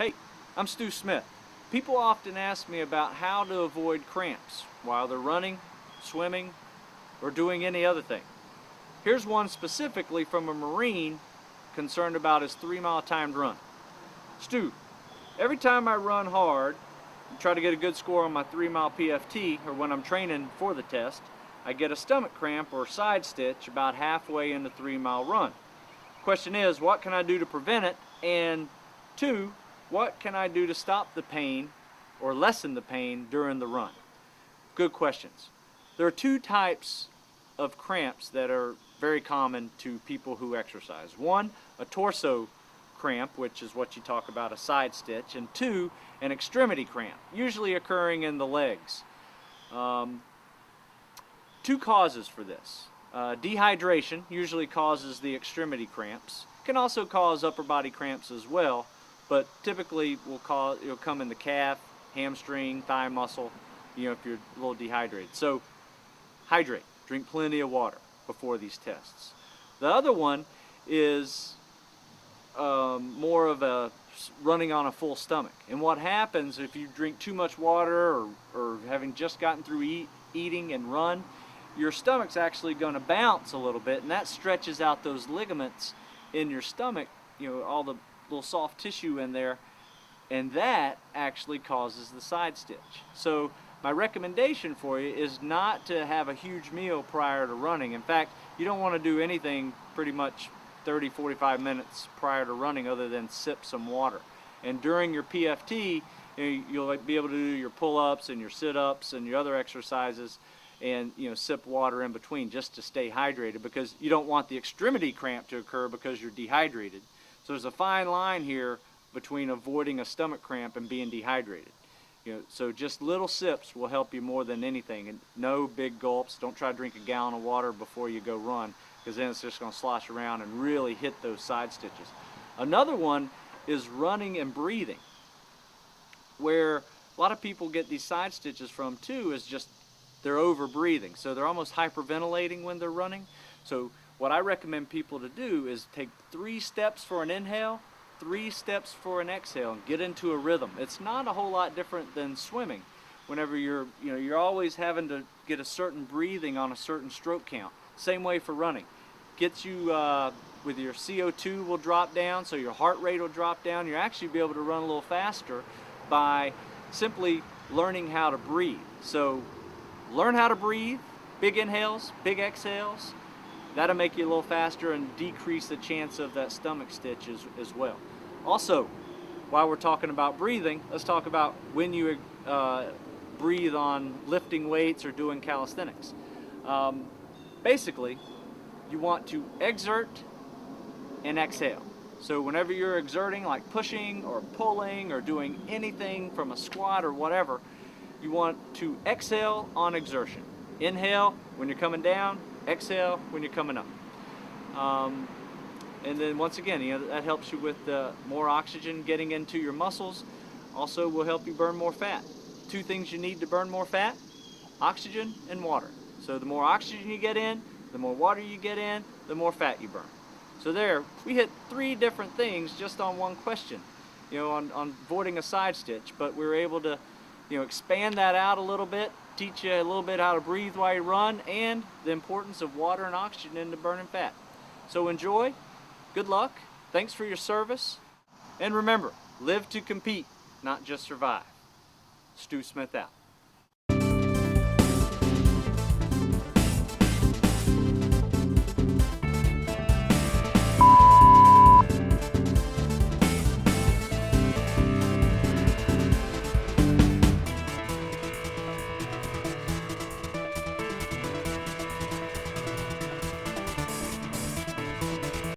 Hey, I'm Stu Smith. People often ask me about how to avoid cramps while they're running, swimming, or doing any other thing. Here's one specifically from a Marine concerned about his 3-mile timed run. Stu, every time I run hard and try to get a good score on my 3-mile PFT, or when I'm training for the test, I get a stomach cramp or side stitch about halfway in the 3-mile run. Question is, what can I do to prevent it? And 2, what can I do to stop the pain or lessen the pain during the run? Good questions. There are 2 types of cramps that are very common to people who exercise. 1, a torso cramp, which is what you talk about, a side stitch, and 2, an extremity cramp, usually occurring in the legs. 2 causes for this. Dehydration usually causes the extremity cramps. Can also cause upper body cramps as well, but typically it'll come in the calf, hamstring, thigh muscle, if you're a little dehydrated. So hydrate, drink plenty of water before these tests. The other one is more of a running on a full stomach. And what happens if you drink too much water or having just gotten through eating and run, your stomach's actually going to bounce a little bit, and that stretches out those ligaments in your stomach, all the little soft tissue in there, and that actually causes the side stitch. So my recommendation for you is not to have a huge meal prior to running. In fact, you don't want to do anything pretty much 30-45 minutes prior to running other than sip some water. And during your PFT, you'll be able to do your pull-ups and your sit-ups and your other exercises, and sip water in between just to stay hydrated, because you don't want the extremity cramp to occur because you're dehydrated. So there's a fine line here between avoiding a stomach cramp and being dehydrated. So just little sips will help you more than anything, and no big gulps. Don't try to drink a gallon of water before you go run, because then it's just going to slosh around and really hit those side stitches. Another one is running and breathing, where a lot of people get these side stitches from too, is just they're over breathing. So they're almost hyperventilating when they're running. So what I recommend people to do is take 3 steps for an inhale, 3 steps for an exhale, and get into a rhythm. It's not a whole lot different than swimming. Whenever you're always having to get a certain breathing on a certain stroke count. Same way for running. Gets you with your CO2 will drop down, so your heart rate will drop down. You'll actually be able to run a little faster by simply learning how to breathe. So learn how to breathe, big inhales, big exhales. That'll make you a little faster and decrease the chance of that stomach stitch as well. Also, while we're talking about breathing, let's talk about when you breathe on lifting weights or doing calisthenics. Basically, you want to exert and exhale. So whenever you're exerting, like pushing or pulling or doing anything from a squat or whatever, you want to exhale on exertion. Inhale when you're coming down, exhale when you're coming up. And then once again, that helps you with more oxygen getting into your muscles. Also will help you burn more fat. 2 things you need to burn more fat: oxygen and water. So the more oxygen you get in, the more water you get in, the more fat you burn. So there, we hit 3 different things just on one question, on avoiding a side stitch, but we were able to expand that out a little bit, teach you a little bit how to breathe while you run, and the importance of water and oxygen into burning fat. So enjoy, good luck, thanks for your service, and remember, live to compete, not just survive. Stu Smith out.